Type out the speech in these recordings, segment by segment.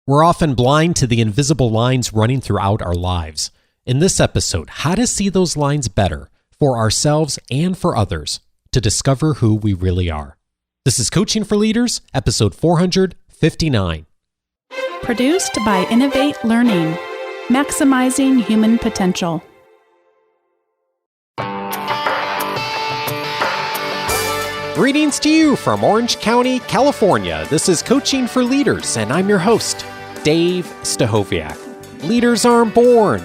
We're often blind to the invisible lines running throughout our lives. In this episode, how to see those lines better for ourselves and for others to discover who we really are. This is Coaching for Leaders, episode 459. Produced by Innovate Learning, maximizing human potential. Greetings to you from Orange County, California. This is Coaching for Leaders, and I'm your host, Dave Stachowiak. Leaders aren't born,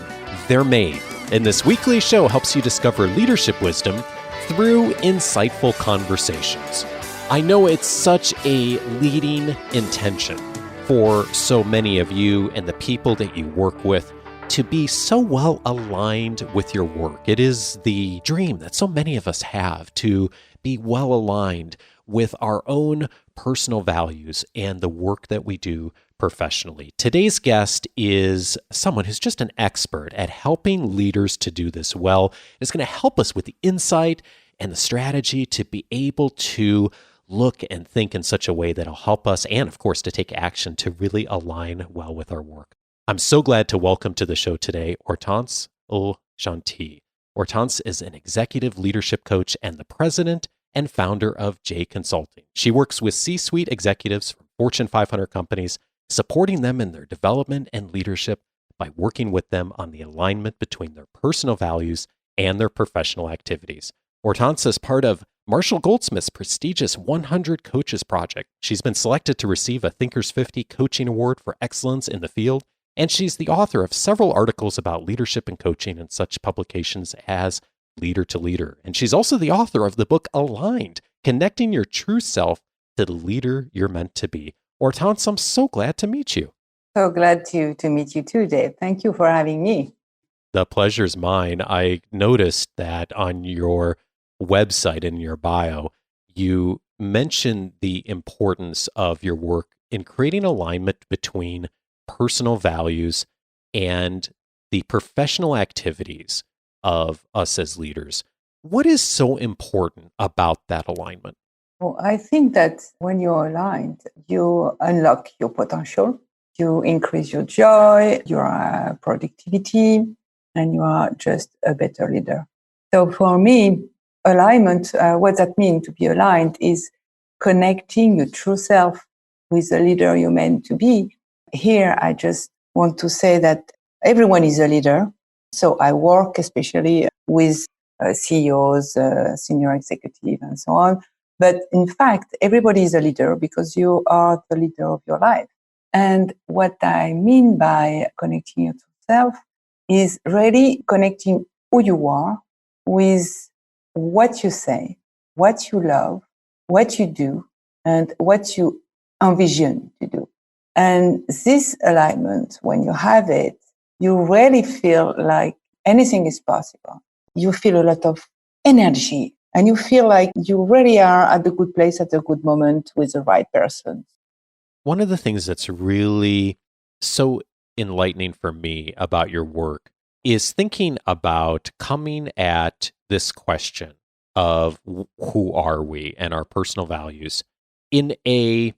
they're made. And this weekly show helps you discover leadership wisdom through insightful conversations. I know it's such a leading intention for so many of you and the people that you work with to be so well aligned with your work. It is the dream that so many of us have, to be well aligned with our own personal values and the work that we do professionally. Today's guest is someone who's just an expert at helping leaders to do this well. It's going to help us with the insight and the strategy to be able to look and think in such a way that'll help us, and of course, to take action to really align well with our work. I'm so glad to welcome to the show today, Hortense le Gentil. Hortense is an executive leadership coach and the president and founder of J Consulting. She works with C-suite executives from Fortune 500 companies, supporting them in their development and leadership by working with them on the alignment between their personal values and their professional activities. Hortense is part of Marshall Goldsmith's prestigious 100 Coaches Project. She's been selected to receive a Thinkers 50 Coaching Award for excellence in the field, and she's the author of several articles about leadership and coaching in such publications as Leader to Leader. And she's also the author of the book Aligned, Connecting Your True Self to the Leader You're Meant to Be. Hortense, I'm so glad to meet you. So glad to meet you too, Dave. Thank you for having me. The pleasure's mine. I noticed that on your website, in your bio, you mentioned the importance of your work in creating alignment between personal values and the professional activities of us as leaders. What is so important about that alignment? Well, I think that when you're aligned, you unlock your potential, you increase your joy, your productivity, and you are just a better leader. So for me, alignment, what that means to be aligned is connecting your true self with the leader you're meant to be. Here, I just want to say that everyone is a leader. So I work especially with CEOs, senior executives, and so on. But in fact, everybody is a leader because you are the leader of your life. And what I mean by connecting your true self is really connecting who you are with what you say, what you love, what you do, and what you envision to do. And this alignment, when you have it, you really feel like anything is possible. You feel a lot of energy, and you feel like you really are at the good place at the good moment with the right person. One of the things that's really so enlightening for me about your work is thinking about coming at this question of who are we and our personal values in and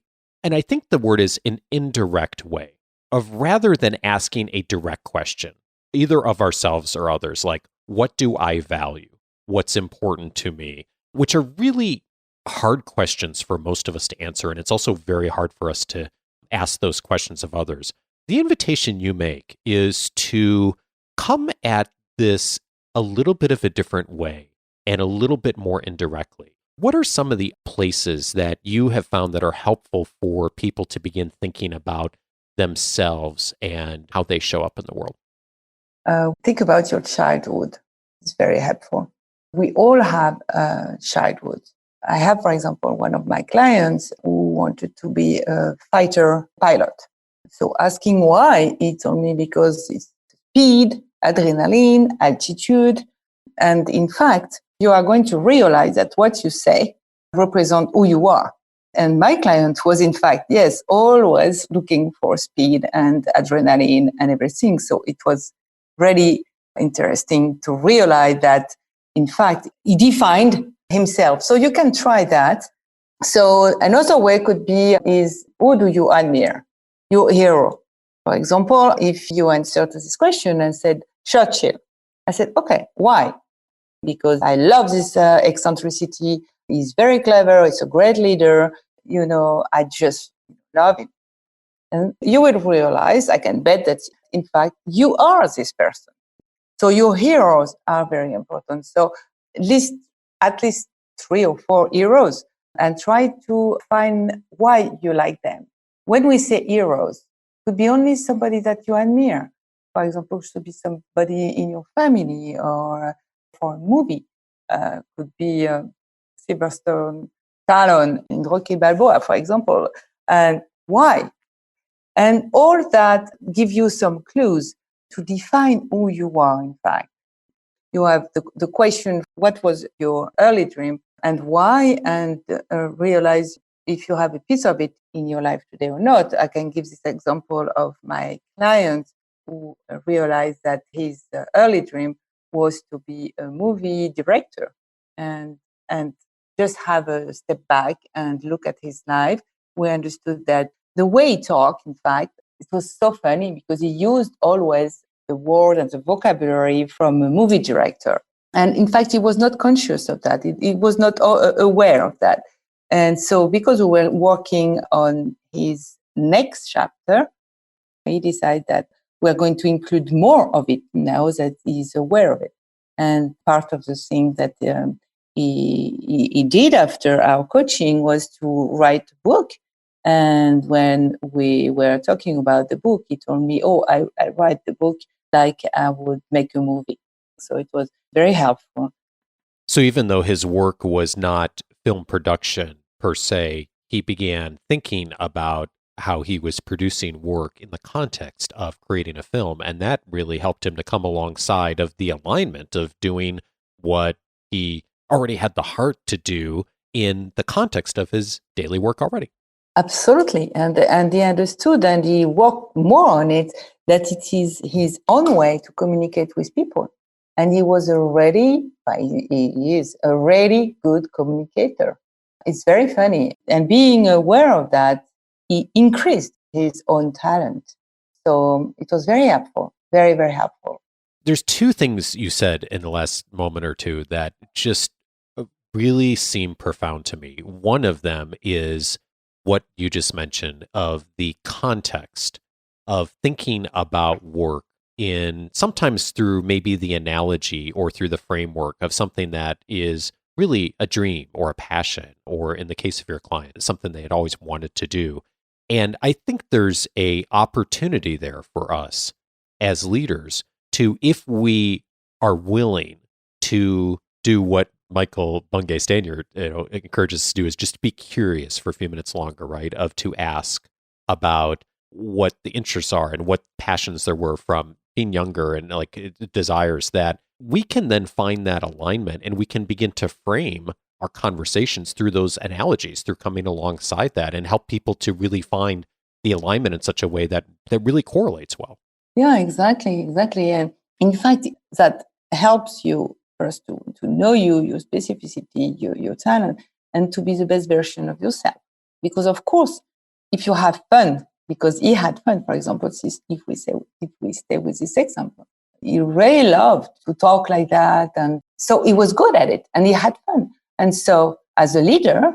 I think the word is an indirect way, of rather than asking a direct question, either of ourselves or others, like, what do I value? What's important to me? Which are really hard questions for most of us to answer. And it's also very hard for us to ask those questions of others. The invitation you make is to come at this a little bit of a different way and a little bit more indirectly. What are some of the places that you have found that are helpful for people to begin thinking about themselves and how they show up in the world? Think about your childhood. It's very helpful. We all have a childhood. I have, for example, one of my clients who wanted to be a fighter pilot. So asking why, he told me because it's speed, adrenaline, altitude. And in fact, you are going to realize that what you say represents who you are. And my client was, in fact, yes, always looking for speed and adrenaline and everything. So it was really interesting to realize that, in fact, he defined himself. So you can try that. So another way could be is, who do you admire? Your hero. For example, if you answer to this question and said Churchill, I said, okay, why? Because I love this eccentricity. He's very clever. He's a great leader. I just love him. And you will realize, I can bet that, in fact, you are this person. So your heroes are very important. So list at least 3 or 4 heroes and try to find why you like them. When we say heroes, it could be only somebody that you admire. For example, it should be somebody in your family, or for a movie. Could be Sylvester Stallone in Rocky Balboa, for example. And why? And all that give you some clues to define who you are, in fact. You have the question, what was your early dream and why? And realize if you have a piece of it in your life today or not. I can give this example of my client who realized that his early dream was to be a movie director, and just have a step back and look at his life. We understood that the way he talked, in fact, it was so funny because he used always the word and the vocabulary from a movie director. And in fact, he was not conscious of that. He was not aware of that. And so because we were working on his next chapter, he decided that we're going to include more of it now that he's aware of it. And part of the thing that he did after our coaching was to write a book. And when we were talking about the book, he told me, I write the book like I would make a movie. So it was very helpful. So even though his work was not film production per se, he began thinking about how he was producing work in the context of creating a film. And that really helped him to come alongside of the alignment of doing what he already had the heart to do in the context of his daily work already. Absolutely. And he understood and he worked more on it, that it is his own way to communicate with people. And he was he is a really good communicator. It's very funny. And being aware of that, he increased his own talent. So it was very helpful, very, very helpful. There's 2 things you said in the last moment or two that just really seem profound to me. One of them is what you just mentioned of the context of thinking about work in sometimes through maybe the analogy or through the framework of something that is really a dream or a passion, or in the case of your client, something they had always wanted to do. And I think there's a opportunity there for us as leaders to, if we are willing to do what Michael Bungay Stanier encourages us to do, is just to be curious for a few minutes longer, right? Of to ask about what the interests are and what passions there were from being younger and like desires, that we can then find that alignment and we can begin to frame our conversations through those analogies, through coming alongside that, and help people to really find the alignment in such a way that really correlates well. Yeah, exactly. And in fact, that helps you first to know your specificity, your talent, and to be the best version of yourself. Because of course, if you have fun, because he had fun, for example, if we stay with this example, he really loved to talk like that, and so he was good at it, and he had fun. And so, as a leader,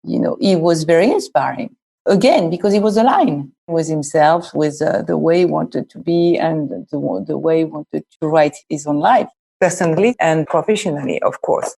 he was very inspiring. Again, because he was aligned with himself, with the way he wanted to be, and the way he wanted to write his own life, personally and professionally, of course.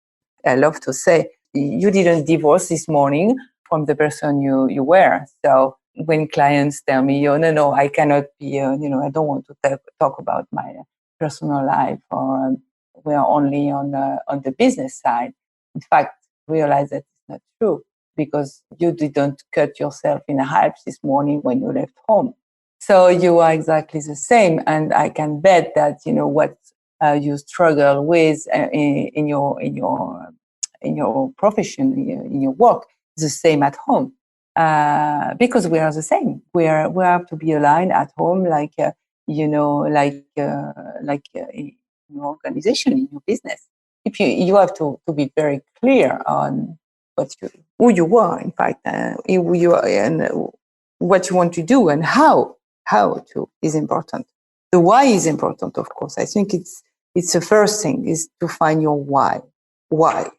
I love to say, you didn't divorce this morning from the person you were. So when clients tell me, no, I cannot be, I don't want to talk about my personal life, or we are only on the business side. In fact, realize that it's not true, because you didn't cut yourself in half this morning when you left home. So you are exactly the same. And I can bet that, what you struggle with in your profession, in your work, is the same at home. Because we are the same. We have to be aligned at home, like in your organization, in your business. If you have to be very clear on who you are, in fact, who you are, and what you want to do and how. how to is important. The why is important, of course. I think it's the first thing is to find your why. Why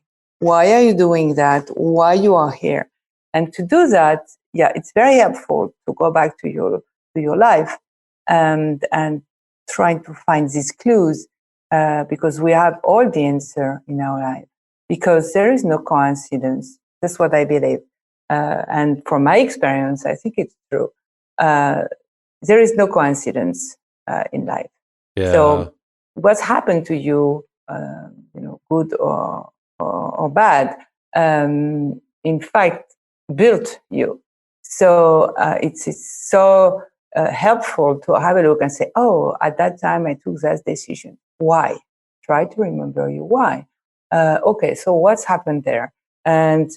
are you doing that? Why you are here? And to do that, yeah, it's very helpful to go back to your life and trying to find these clues because we have all the answer in our life. Because there is no coincidence. That's what I believe. And from my experience, I think it's true. There is no coincidence in life. Yeah. So what's happened to you, good or bad, in fact, built you. So it's so helpful to have a look and say, oh, at that time I took that decision. Why? Try to remember you why. Okay, so what's happened there? And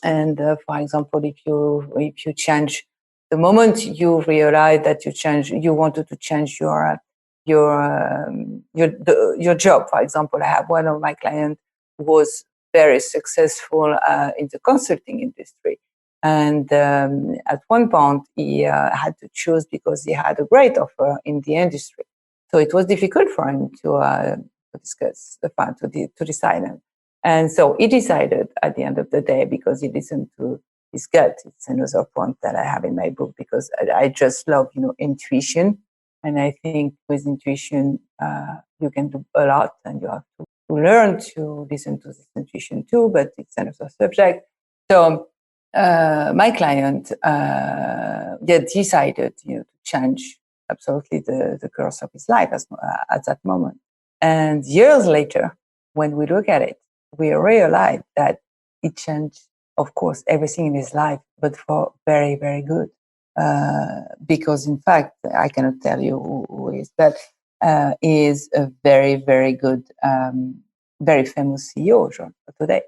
for example, if you change the moment you realize that you wanted to change your job. For example, I have one of my clients who was very successful in the consulting industry, and at one point he had to choose because he had a great offer in the industry. So it was difficult for him to discuss to decide. And so he decided at the end of the day because he listened to his gut. It's another point that I have in my book because I just love, intuition. And I think with intuition, you can do a lot and you have to learn to listen to this intuition too, but it's another subject. So my client decided, to change absolutely the course of his life at that moment. And years later, when we look at it, we realize that it changed, of course, everything in his life, but for very, very good. Because in fact, I cannot tell you who is, but he is a very, very good, very famous CEO today.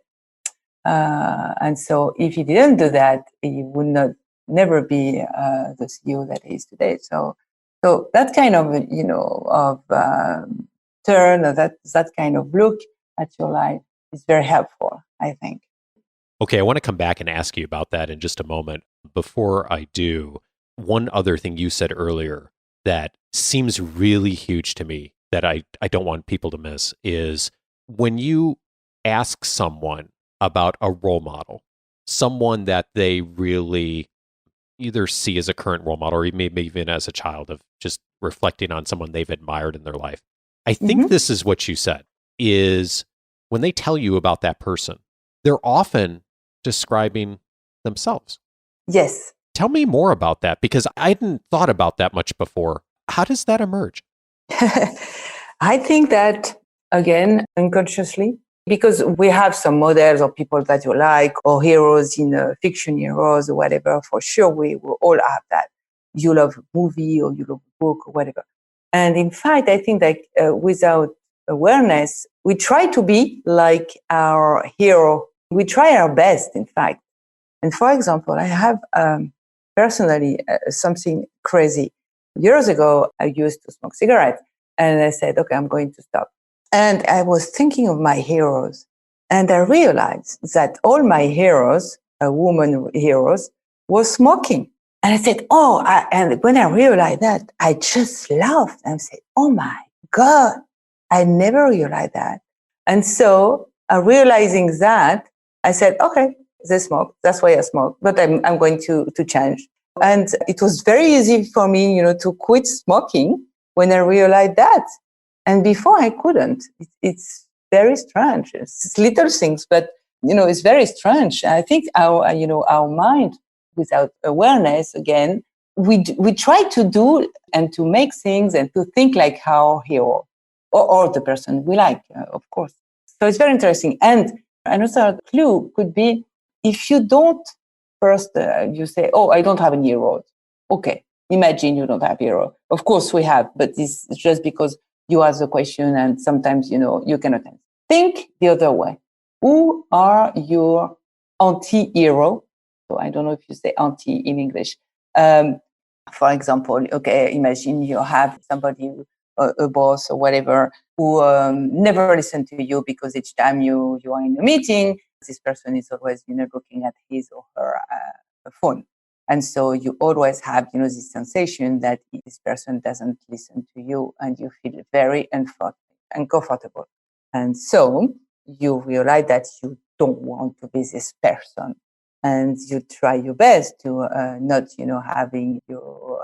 And so if he didn't do that, he would never be the CEO that he is today. So that kind of, turn or that kind of look at your life is very helpful, I think. Okay, I want to come back and ask you about that in just a moment. Before I do, one other thing you said earlier that seems really huge to me that I don't want people to miss is when you ask someone about a role model, someone that they really either see as a current role model or maybe even as a child of just reflecting on someone they've admired in their life. I think this is what you said, is when they tell you about that person, they're often describing themselves. Yes. Tell me more about that because I hadn't thought about that much before. How does that emerge? I think that, again, unconsciously, because we have some models or people that you like or heroes in fiction heroes or whatever, for sure we will all have that. You love a movie or you love a book or whatever. And in fact, I think that without awareness, we try to be like our hero. We try our best, in fact. And for example, I have personally something crazy. Years ago, I used to smoke cigarettes and I said, okay, I'm going to stop. And I was thinking of my heroes. And I realized that all my heroes, woman heroes, were smoking. And I said, and when I realized that, I just laughed and said, oh my God, I never realized that. And so realizing that, I said, okay, they smoke. That's why I smoke. But I'm going to change. And it was very easy for me, to quit smoking when I realized that. And before I couldn't. It's very strange. It's little things, but it's very strange. I think our mind, without awareness, again, we try to do and to make things and to think like our hero or the person we like, of course. So it's very interesting. And another clue could be if you don't first, you say, oh, I don't have any heroes. Okay, imagine you don't have hero. Of course we have, but it's just because you ask the question and sometimes, you cannot answer. Think the other way. Who are your anti-hero? So I don't know if you say anti in English. For example, okay, imagine you have somebody, a boss or whatever, who never listen to you because each time you are in a meeting, this person is always, looking at his or her phone. And so you always have, this sensation that this person doesn't listen to you and you feel very uncomfortable. And so you realize that you don't want to be this person. And you try your best to not, having your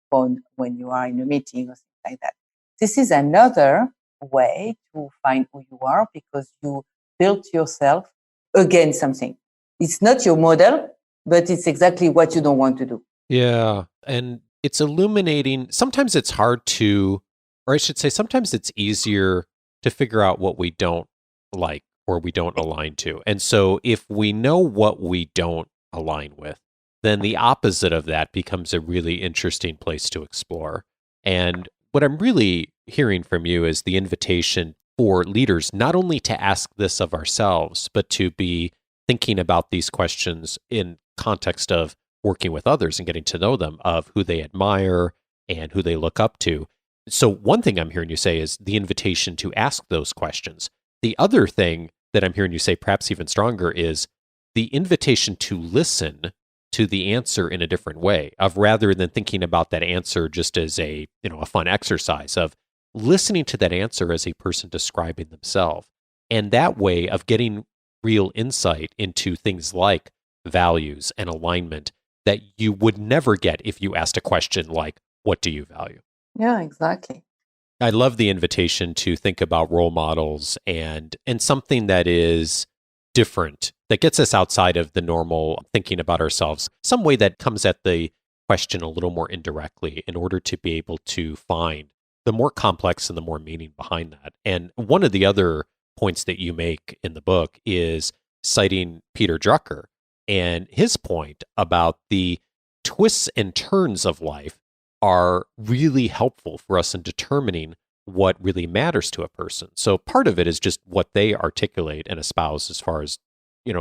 phone when you are in a meeting or something like that. This is another way to find who you are because you built yourself against something. It's not your model, but it's exactly what you don't want to do. Yeah. And it's illuminating. Sometimes it's hard to, or I should say, sometimes it's easier to figure out what we don't like or we don't align to. And so if we know what we don't align with, then the opposite of that becomes a really interesting place to explore. And what I'm really hearing from you is the invitation for leaders not only to ask this of ourselves, but to be thinking about these questions in context of working with others and getting to know them, of who they admire and who they look up to. So one thing I'm hearing you say is the invitation to ask those questions. The other thing that I'm hearing you say, perhaps even stronger, is the invitation to listen to the answer in a different way, of rather than thinking about that answer just as a fun exercise, of listening to that answer as a person describing themselves. And that way of getting real insight into things like values and alignment that you would never get if you asked a question like, what do you value? Yeah, exactly. I love the invitation to think about role models and something that is different, that gets us outside of the normal thinking about ourselves, some way that comes at the question a little more indirectly in order to be able to find the more complex and the more meaning behind that. And one of the other points that you make in the book is citing Peter Drucker and his point about the twists and turns of life are really helpful for us in determining what really matters to a person. So part of it is just what they articulate and espouse as far as,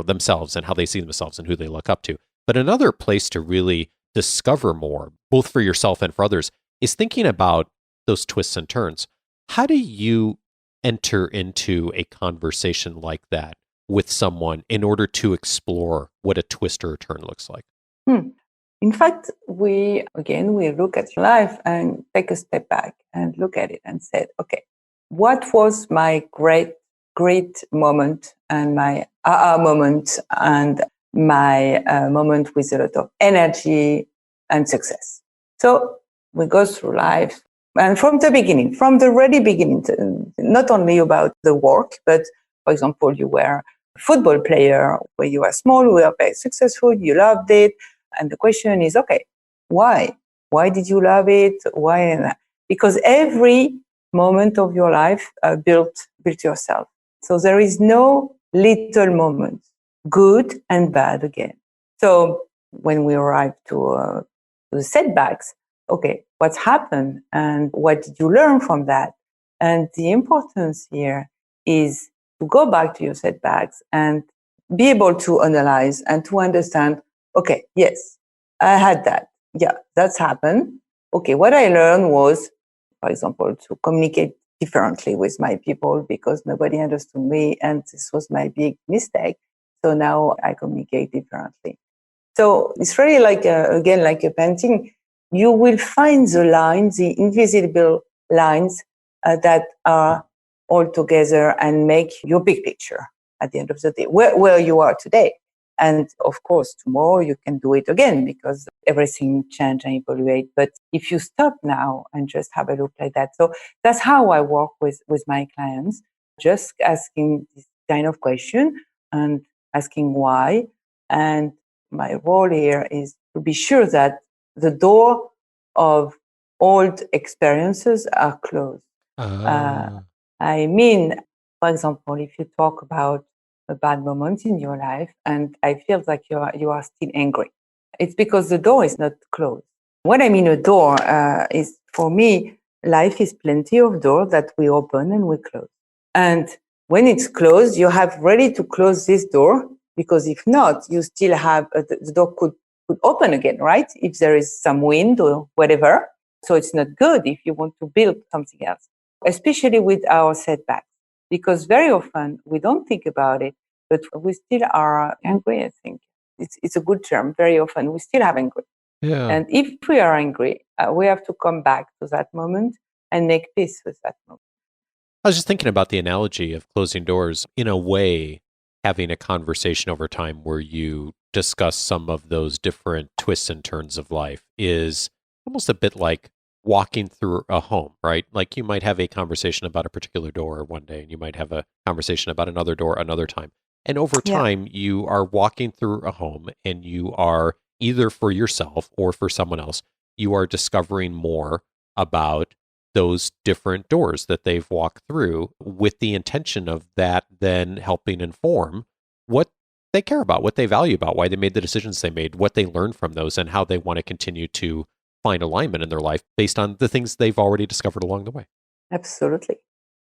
themselves and how they see themselves and who they look up to. But another place to really discover more, both for yourself and for others, is thinking about those twists and turns. How do you enter into a conversation like that with someone in order to explore what a twist or a turn looks like? In fact, we look at life and take a step back and look at it and said, okay, what was my great moment and my aha moment and my moment with a lot of energy and success? So we go through life and from the very beginning, not only about the work, but for example, you were a football player where you were small, you were very successful, you loved it. And the question is, okay, why? Why did you love it? Why? Because every moment of your life built yourself. So there is no little moment, good and bad again. So when we arrive to the setbacks, okay, what's happened and what did you learn from that? And the importance here is to go back to your setbacks and be able to analyze and to understand, okay, yes, I had that. Yeah, that's happened. Okay, what I learned was, for example, to communicate differently with my people because nobody understood me and this was my big mistake. So now I communicate differently. So it's really like a painting. You will find the lines, the invisible lines that are all together and make your big picture at the end of the day, where you are today. And of course, tomorrow you can do it again because everything change and evaluate. But if you stop now and just have a look like that. So that's how I work with my clients, just asking this kind of question and asking why. And my role here is to be sure that the door of old experiences are closed. I mean, for example, if you talk about a bad moment in your life and I feel like you are still angry, it's because the door is not closed. What I mean a door is, for me, life is plenty of doors that we open and we close. And when it's closed, you have ready to close this door because if not, you still have the door could open again, right? If there is some wind or whatever. So it's not good if you want to build something else, especially with our setbacks, because very often we don't think about it, but we still are angry, I think. It's a good term. Very often we still have angry. Yeah. And if we are angry, we have to come back to that moment and make peace with that moment. I was just thinking about the analogy of closing doors. In a way, having a conversation over time where you discuss some of those different twists and turns of life is almost a bit like walking through a home, right? Like you might have a conversation about a particular door one day, and you might have a conversation about another door another time. And over Yeah. time, you are walking through a home and you are either for yourself or for someone else, you are discovering more about those different doors that they've walked through with the intention of that then helping inform what they care about, what they value about, why they made the decisions they made, what they learned from those, and how they want to continue to find alignment in their life based on the things they've already discovered along the way. Absolutely.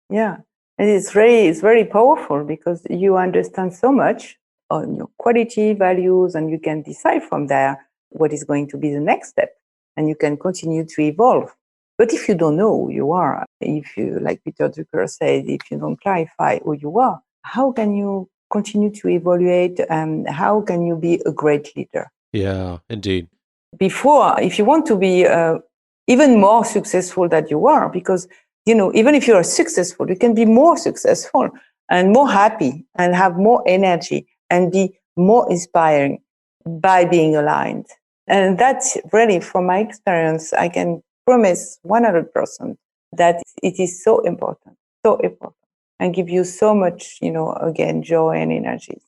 Yeah. And it's very powerful because you understand so much on your quality, values, and you can decide from there what is going to be the next step. And you can continue to evolve. But if you don't know who you are, if you, like Peter Drucker said, if you don't clarify who you are, how can you continue to evaluate? How can you be a great leader? Yeah, indeed. Before, if you want to be even more successful than you are, because even if you are successful, you can be more successful and more happy and have more energy and be more inspiring by being aligned. And that's really, from my experience, I can promise 100% that it is so important, and give you so much, again, joy and energy.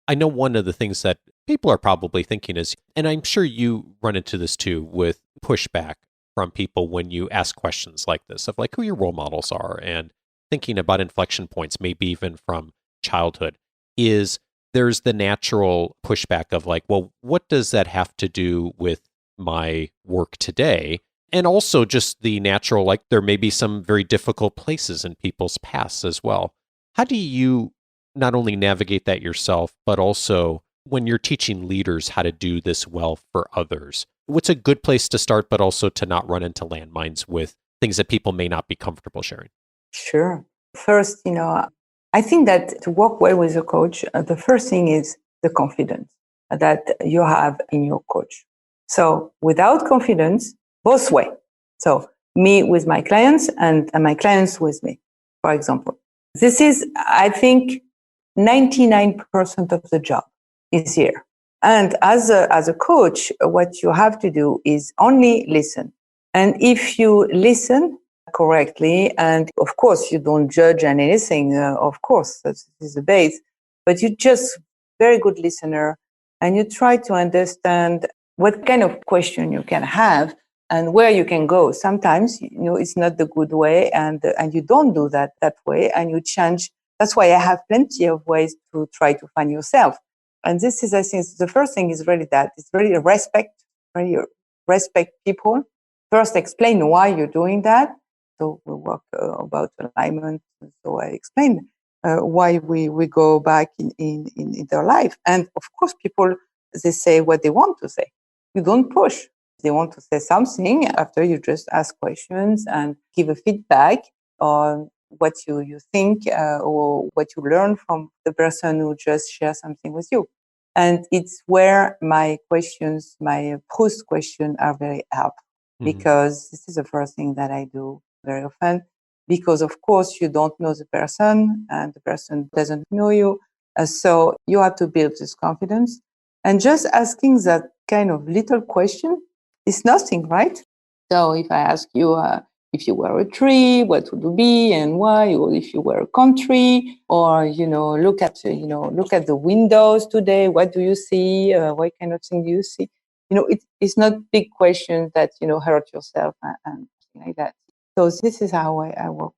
I know one of the things that people are probably thinking is, and I'm sure you run into this too with pushback from people when you ask questions like this of like who your role models are and thinking about inflection points, maybe even from childhood, is there's the natural pushback of like, well, what does that have to do with my work today? And also just the natural, like there may be some very difficult places in people's pasts as well. How do you not only navigate that yourself, but also when you're teaching leaders how to do this well for others? What's a good place to start, but also to not run into landmines with things that people may not be comfortable sharing? Sure. First, I think that to work well with a coach, the first thing is the confidence that you have in your coach. So without confidence, both way. So me with my clients and my clients with me, for example. This is, I think, 99% of the job is here. And as a coach, what you have to do is only listen. And if you listen correctly, and of course you don't judge anything, of course, that is the base, but you just very good listener, and you try to understand what kind of question you can have and where you can go. Sometimes, it's not the good way, and you don't do that way, and you change. That's why I have plenty of ways to try to find yourself. And this is, I think, the first thing is really that. It's really really respect people. First, explain why you're doing that. So we work about alignment. So I explain why we go back in their life. And of course, people, they say what they want to say. You don't push. They want to say something after you just ask questions and give a feedback on what you think or what you learn from the person who just shares something with you. And it's where my questions, my post questions are very helpful, because this is the first thing that I do very often, because of course you don't know the person and the person doesn't know you. So you have to build this confidence, and just asking that kind of little question is nothing, right? So if I ask you, if you were a tree, what would you be and why? Or if you were a country, or look at the windows today. What do you see? What kind of thing do you see? It's not big questions that hurt yourself and something like that. So this is how I work.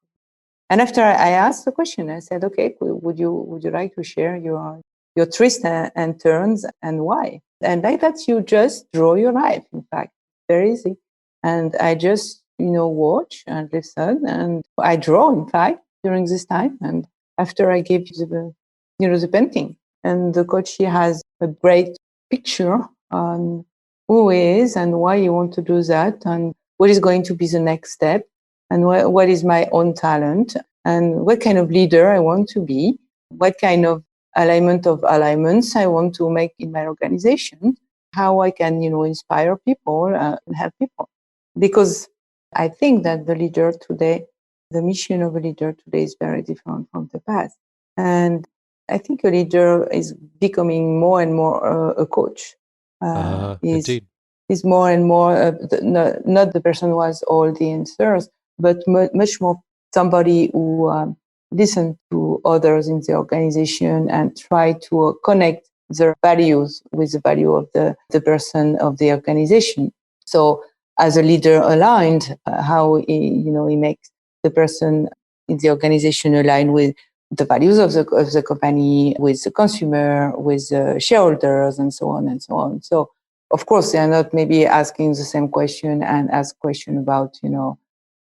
And after I asked the question, I said, okay, would you like to share your twists and turns and why? And like that, you just draw your life. In fact, very easy. And I just watch and listen, and I draw. In fact, during this time, and after I give the painting, and the coach, he has a great picture on who he is and why you want to do that, and what is going to be the next step, and what is my own talent, and what kind of leader I want to be, what kind of alignments I want to make in my organization. how I can, inspire people and help people. Because I think that the mission of a leader today is very different from the past. And I think a leader is becoming more and more a coach. Indeed. Is more and more not the person who has all the answers, but much more somebody who listen to others in the organization and try to connect their values with the value of the person of the organization. So as a leader aligned, how he makes the person in the organization align with the values of the company, with the consumer, with the shareholders, and so on and so on. So of course, they are not maybe asking the same question and ask question about,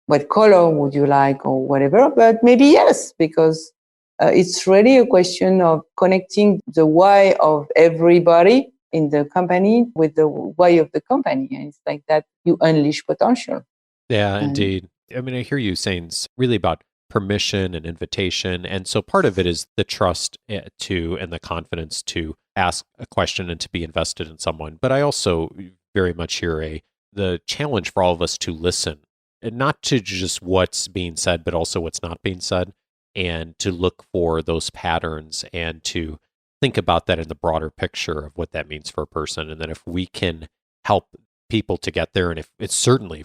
what color would you like or whatever, but maybe yes, because it's really a question of connecting the why of everybody in the company with the why of the company. And it's like that you unleash potential. Yeah, And indeed. I mean, I hear you saying it's really about permission and invitation. And so part of it is the trust to and the confidence to ask a question and to be invested in someone. But I also very much hear the challenge for all of us to listen, and not to just what's being said, but also what's not being said, and to look for those patterns and to think about that in the broader picture of what that means for a person. And then if we can help people to get there, and if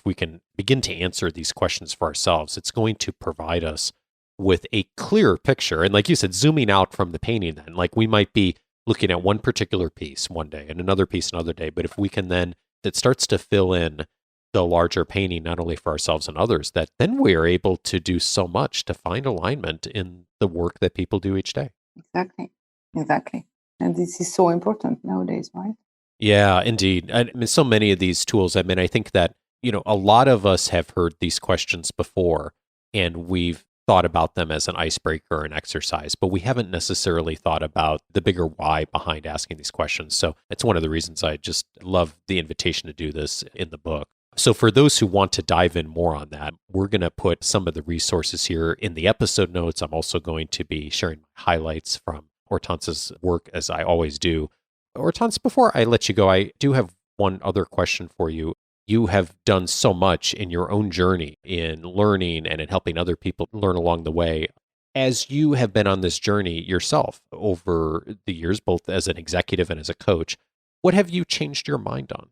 we can begin to answer these questions for ourselves, it's going to provide us with a clearer picture. And like you said, zooming out from the painting, then, like, we might be looking at one particular piece one day and another piece another day, but if we can then, that starts to fill in the larger painting, not only for ourselves and others, that then we are able to do so much to find alignment in the work that people do each day. exactly. And this is so important nowadays, right? Yeah, indeed. I mean, so many of these tools, I mean, I think that, a lot of us have heard these questions before, and we've thought about them as an icebreaker or an exercise, but we haven't necessarily thought about the bigger why behind asking these questions. So it's one of the reasons I just love the invitation to do this in the book. So for those who want to dive in more on that, we're going to put some of the resources here in the episode notes. I'm also going to be sharing highlights from Hortense's work, as I always do. Hortense, before I let you go, I do have one other question for you. You have done so much in your own journey in learning and in helping other people learn along the way. As you have been on this journey yourself over the years, both as an executive and as a coach, what have you changed your mind on?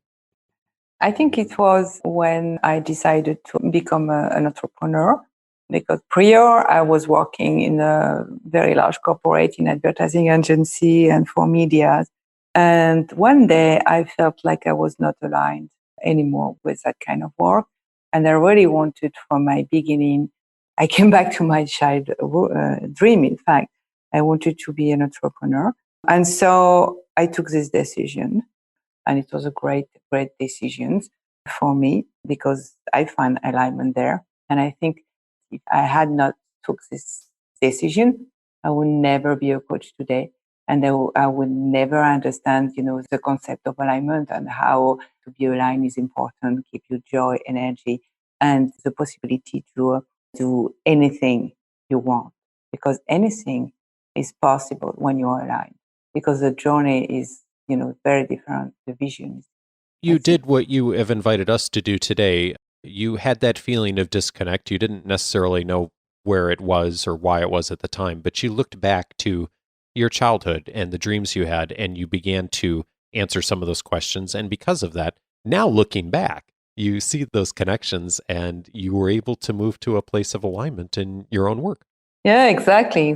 I think it was when I decided to become an entrepreneur, because prior I was working in a very large corporate in advertising agency and for media. And one day I felt like I was not aligned anymore with that kind of work. And I really wanted from my beginning, I came back to my child dream, in fact. I wanted to be an entrepreneur. And so I took this decision. And it was a great decision for me because I find alignment there. And I think if I had not took this decision, I would never be a coach today. And I would never understand, the concept of alignment and how to be aligned is important, give you joy, energy, and the possibility to do anything you want. Because anything is possible when you are aligned. Because the journey is very different, the vision. You did what you have invited us to do today. You had that feeling of disconnect. You didn't necessarily know where it was or why it was at the time, but you looked back to your childhood and the dreams you had, and you began to answer some of those questions. And because of that, now looking back, you see those connections and you were able to move to a place of alignment in your own work. Yeah, exactly.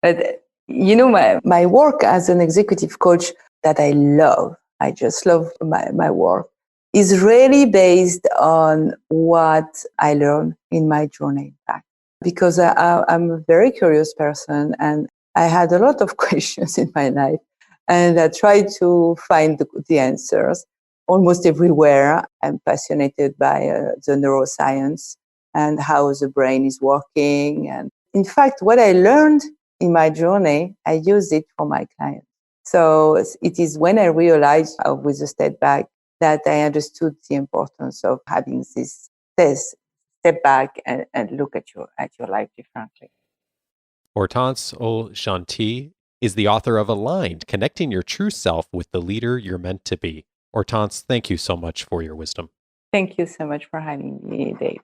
But, my work as an executive coach that I love, I just love my work, is really based on what I learned in my journey, in fact. Because I'm a very curious person and I had a lot of questions in my life. And I tried to find the answers almost everywhere. I'm passionate by the neuroscience and how the brain is working. And in fact, what I learned in my journey, I use it for my clients. So it is when I realized with a step back that I understood the importance of having this step back and look at your life differently. Hortense le Gentil, is the author of Aligned, Connecting Your True Self with the Leader You're Meant to Be. Hortense, thank you so much for your wisdom. Thank you so much for having me, Dave.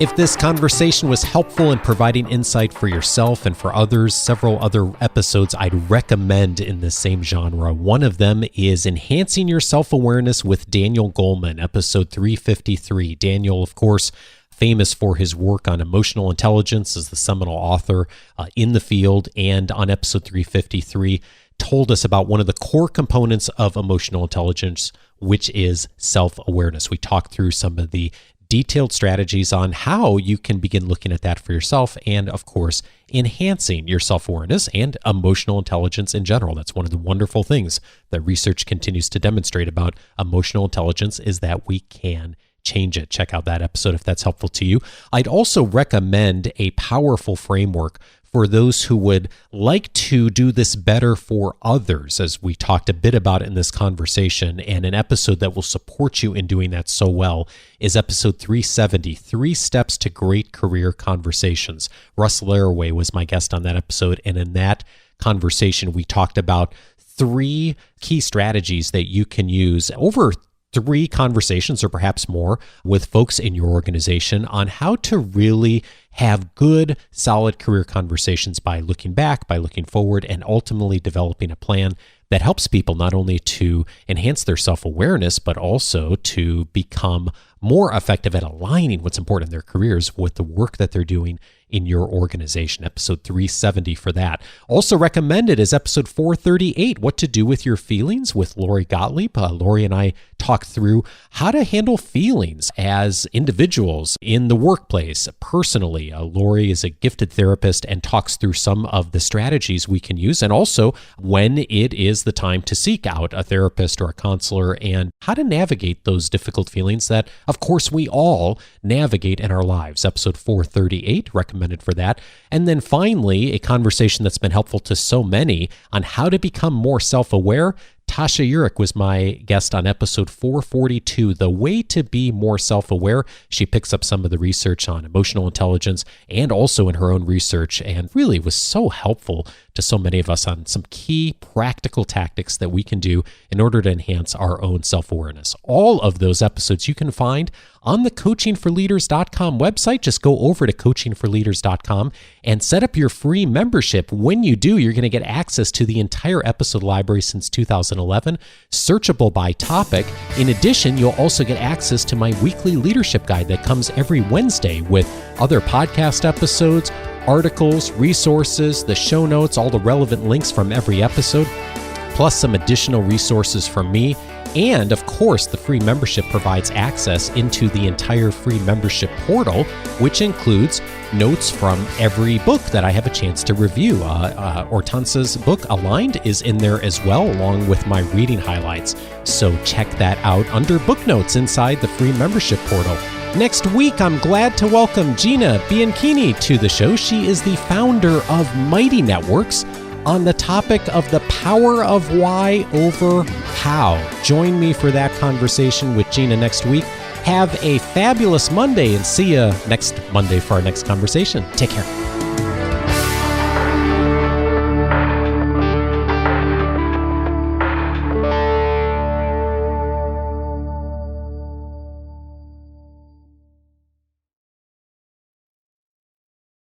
If this conversation was helpful in providing insight for yourself and for others, several other episodes I'd recommend in the same genre. One of them is Enhancing Your Self-Awareness with Daniel Goleman, episode 353. Daniel, of course, famous for his work on emotional intelligence as the seminal author in the field, and on episode 353, told us about one of the core components of emotional intelligence, which is self-awareness. We talked through some of the detailed strategies on how you can begin looking at that for yourself and, of course, enhancing your self-awareness and emotional intelligence in general. That's one of the wonderful things that research continues to demonstrate about emotional intelligence, is that we can change it. Check out that episode if that's helpful to you. I'd also recommend a powerful framework for those who would like to do this better for others, as we talked a bit about in this conversation. And an episode that will support you in doing that so well is episode 370, 3 Steps to Great Career Conversations. Russ Laraway was my guest on that episode. And in that conversation, we talked about 3 key strategies that you can use over 3 conversations or perhaps more with folks in your organization on how to really have good, solid career conversations by looking back, by looking forward, and ultimately developing a plan that helps people not only to enhance their self-awareness, but also to become more effective at aligning what's important in their careers with the work that they're doing in your organization. Episode 370 for that. Also recommended is episode 438, What to Do with Your Feelings, with Lori Gottlieb. Lori and I talked through how to handle feelings as individuals in the workplace, personally. Lori is a gifted therapist and talks through some of the strategies we can use, and also when it is the time to seek out a therapist or a counselor, and how to navigate those difficult feelings that, of course, we all navigate in our lives. Episode 438, recommended for that. And then finally, a conversation that's been helpful to so many on how to become more self-aware. Tasha Urich was my guest on episode 442, The Way to Be More Self-Aware. She picks up some of the research on emotional intelligence and also in her own research, and really was so helpful to so many of us on some key practical tactics that we can do in order to enhance our own self-awareness. All of those episodes you can find on the coachingforleaders.com website. Just go over to coachingforleaders.com and set up your free membership. When you do, you're going to get access to the entire episode library since 2011, searchable by topic. In addition, you'll also get access to my weekly leadership guide that comes every Wednesday with other podcast episodes, articles, resources, the show notes, all the relevant links from every episode, plus some additional resources from me. And of course, the free membership provides access into the entire free membership portal, which includes notes from every book that I have a chance to review. Hortense's book, Aligned, is in there as well, along with my reading highlights. So check that out under book notes inside the free membership portal. Next week, I'm glad to welcome Gina Bianchini to the show. She is the founder of Mighty Networks, on the topic of the power of why over how. Join me for that conversation with Gina next week. Have a fabulous Monday and see you next Monday for our next conversation. Take care.